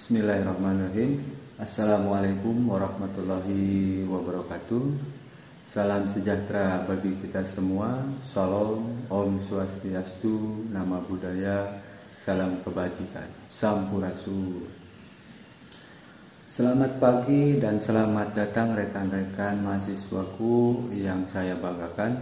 Bismillahirrahmanirrahim. Assalamualaikum warahmatullahi wabarakatuh. Salam sejahtera bagi kita semua. Shalom, Om Swastiastu, Nama Budaya, Salam Kebajikan, Sampurasun. Selamat pagi dan selamat datang rekan-rekan mahasiswaku yang saya banggakan.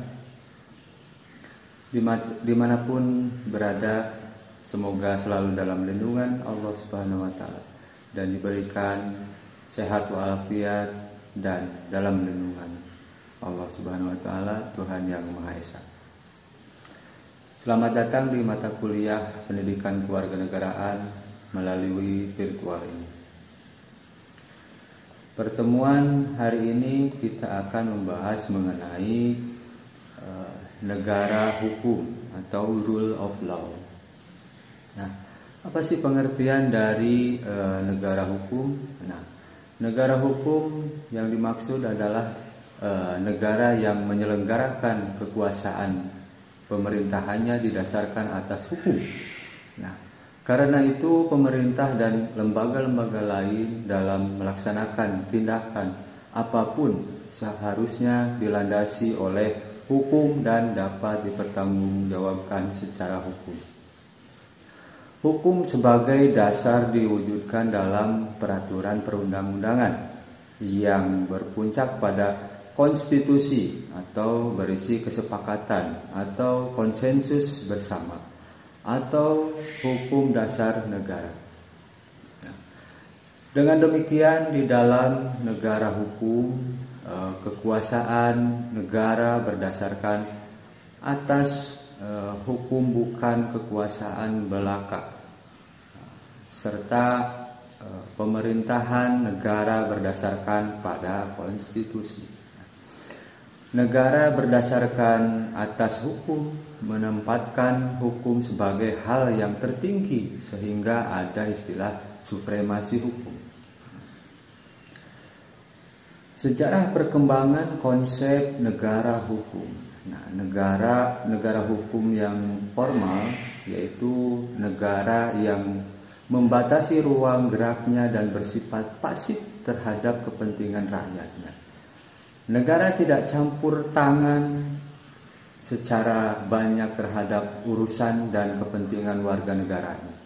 Dimanapun berada, semoga selalu dalam lindungan Allah Subhanahu wa Ta'ala dan diberikan sehat walafiat dan dalam lindungan Allah Subhanahu wa Ta'ala, Tuhan yang Maha Esa. Selamat datang di mata kuliah Pendidikan Kewarganegaraan melalui virtual ini. Pertemuan hari ini kita akan membahas mengenai negara hukum atau rule of law. Nah, apa sih pengertian dari negara hukum? Nah, negara hukum yang dimaksud adalah negara yang menyelenggarakan kekuasaan pemerintahannya didasarkan atas hukum. Nah, karena itu pemerintah dan lembaga-lembaga lain dalam melaksanakan tindakan apapun seharusnya dilandasi oleh hukum dan dapat dipertanggungjawabkan secara hukum. Hukum sebagai dasar diwujudkan dalam peraturan perundang-undangan yang berpuncak pada konstitusi atau berisi kesepakatan atau konsensus bersama atau hukum dasar negara. Dengan demikian di dalam negara hukum, kekuasaan negara berdasarkan atas hukum bukan kekuasaan belaka, serta pemerintahan negara berdasarkan pada konstitusi. Negara berdasarkan atas hukum menempatkan hukum sebagai hal yang tertinggi sehingga ada istilah supremasi hukum. Sejarah perkembangan konsep negara hukum. Nah, negara hukum yang formal yaitu negara yang membatasi ruang geraknya dan bersifat pasif terhadap kepentingan rakyatnya. Negara tidak campur tangan secara banyak terhadap urusan dan kepentingan warga negaranya.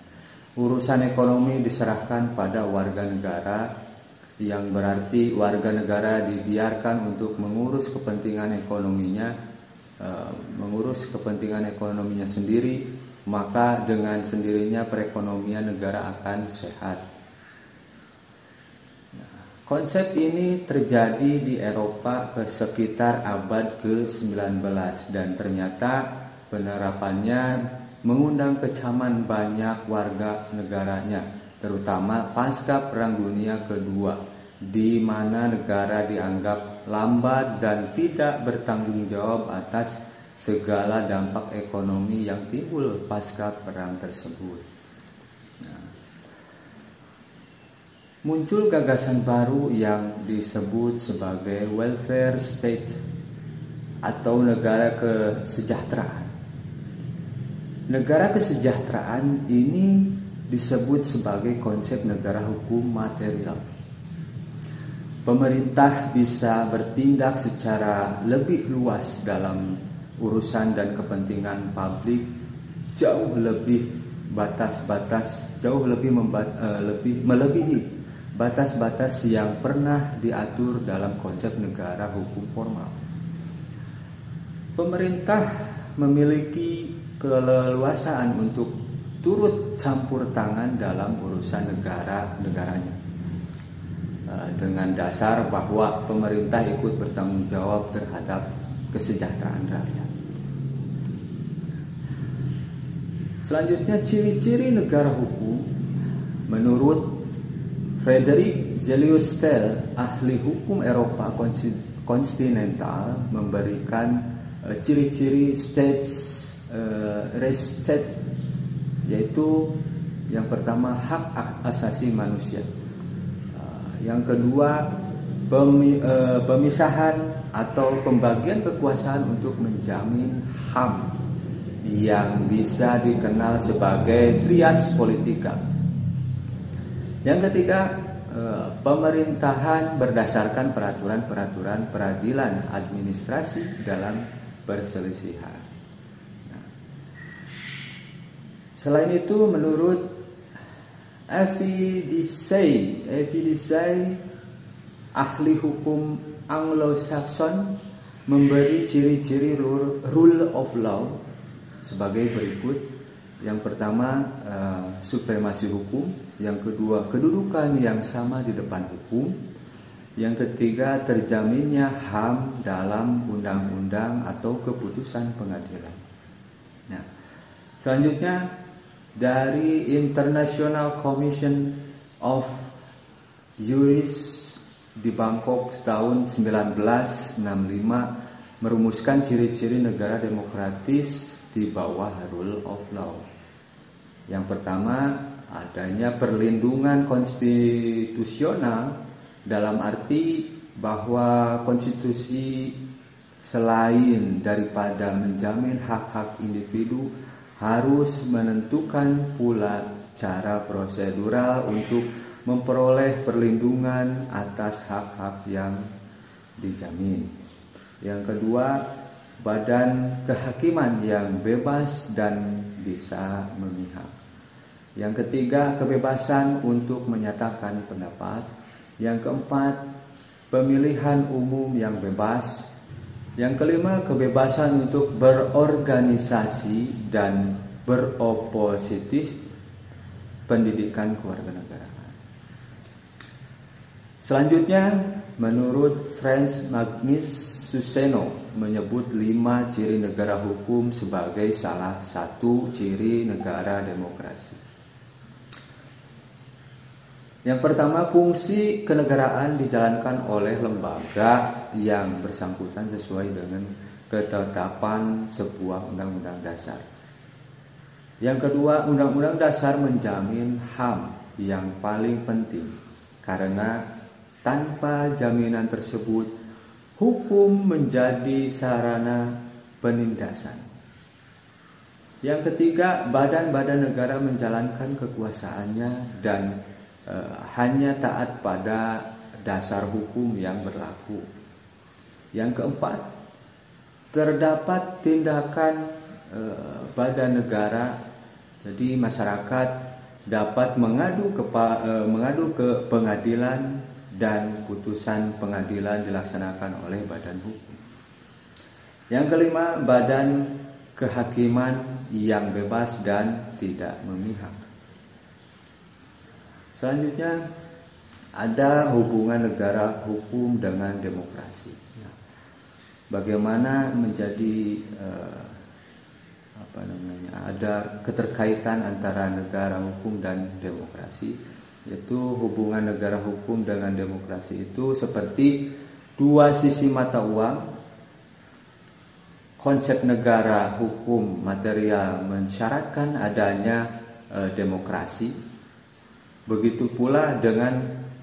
Urusan ekonomi diserahkan pada warga negara, yang berarti warga negara dibiarkan untuk mengurus kepentingan ekonominya sendiri, maka dengan sendirinya perekonomian negara akan sehat. Konsep ini terjadi di Eropa sekitar abad ke-19 dan ternyata penerapannya mengundang kecaman banyak warga negaranya, terutama pasca Perang Dunia Kedua, di mana negara dianggap lambat dan tidak bertanggung jawab atas segala dampak ekonomi yang timbul pasca perang tersebut. Muncul gagasan baru yang disebut sebagai welfare state atau negara kesejahteraan. Negara kesejahteraan ini disebut sebagai konsep negara hukum material. Pemerintah bisa bertindak secara lebih luas dalam urusan dan kepentingan publik, melebihi batas-batas yang pernah diatur dalam konsep negara hukum formal. Pemerintah memiliki keleluasaan untuk turut campur tangan dalam urusan negaranya dengan dasar bahwa pemerintah ikut bertanggung jawab terhadap kesejahteraan rakyat. Selanjutnya, ciri-ciri negara hukum menurut Frederick Zelioustel, ahli hukum Eropa kontinental, memberikan ciri-ciri state, yaitu yang pertama hak asasi manusia, yang kedua pemisahan atau pembagian kekuasaan untuk menjamin HAM yang bisa dikenal sebagai trias politika. Yang ketiga, pemerintahan berdasarkan peraturan-peraturan peradilan administrasi dalam perselisihan. Nah, selain itu, menurut Evidisei, ahli hukum Anglo-Saxon, memberi ciri-ciri rule of law sebagai berikut. Yang pertama, supremasi hukum. Yang kedua, kedudukan yang sama di depan hukum. Yang ketiga, terjaminnya HAM dalam undang-undang atau keputusan pengadilan. Nah, selanjutnya dari International Commission of Jurists di Bangkok tahun 1965 merumuskan ciri-ciri negara demokratis di bawah rule of law. Yang pertama, adanya perlindungan konstitusional dalam arti bahwa konstitusi selain daripada menjamin hak-hak individu harus menentukan pula cara prosedural untuk memperoleh perlindungan atas hak-hak yang dijamin. Yang kedua, badan kehakiman yang bebas dan bisa memihak. Yang ketiga, kebebasan untuk menyatakan pendapat. Yang keempat, pemilihan umum yang bebas. Yang kelima, kebebasan untuk berorganisasi dan beroposisi. Pendidikan kewarganegaraan. Selanjutnya, menurut Franz Magnus Suseno menyebut 5 ciri negara hukum sebagai salah satu ciri negara demokrasi. Yang pertama, fungsi kenegaraan dijalankan oleh lembaga yang bersangkutan sesuai dengan ketetapan sebuah undang-undang dasar. Yang kedua, undang-undang dasar menjamin HAM yang paling penting, karena tanpa jaminan tersebut, hukum menjadi sarana penindasan. Yang ketiga, badan-badan negara menjalankan kekuasaannya dan hanya taat pada dasar hukum yang berlaku. Yang keempat, terdapat tindakan badan negara, jadi masyarakat dapat mengadu ke pengadilan dan putusan pengadilan dilaksanakan oleh badan hukum. Yang kelima, badan kehakiman yang bebas dan tidak memihak. Selanjutnya, ada hubungan negara hukum dengan demokrasi. Bagaimana menjadi ada keterkaitan antara negara hukum dan demokrasi, yaitu hubungan negara hukum dengan demokrasi itu seperti dua sisi mata uang. Konsep negara hukum material mensyaratkan adanya demokrasi. Begitu pula dengan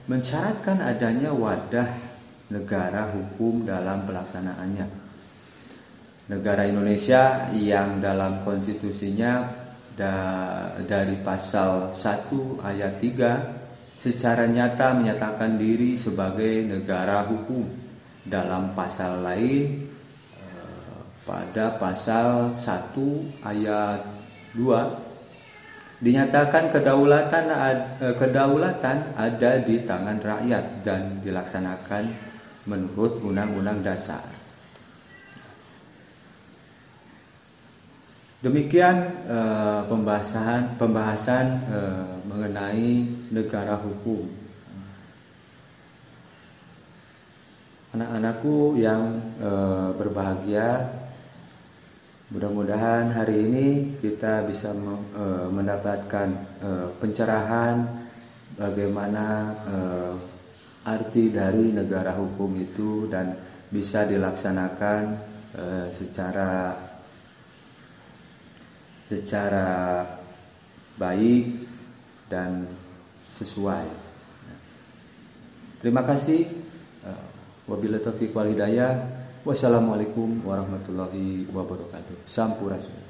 mensyaratkan adanya wadah negara hukum dalam pelaksanaannya. Negara Indonesia yang dalam konstitusinya dari pasal 1 ayat 3 secara nyata menyatakan diri sebagai negara hukum. Dalam pasal lain pada pasal 1 ayat 2 dinyatakan kedaulatan ada di tangan rakyat dan dilaksanakan menurut Undang-Undang Dasar. Demikian pembahasan mengenai negara hukum. Anak-anakku yang berbahagia, mudah-mudahan hari ini kita bisa mendapatkan pencerahan bagaimana arti dari negara hukum itu dan bisa dilaksanakan secara baik dan sesuai. Terima kasih. Wabillahi taufiq wal hidayah. Wassalamualaikum warahmatullahi wabarakatuh. Sampurasun.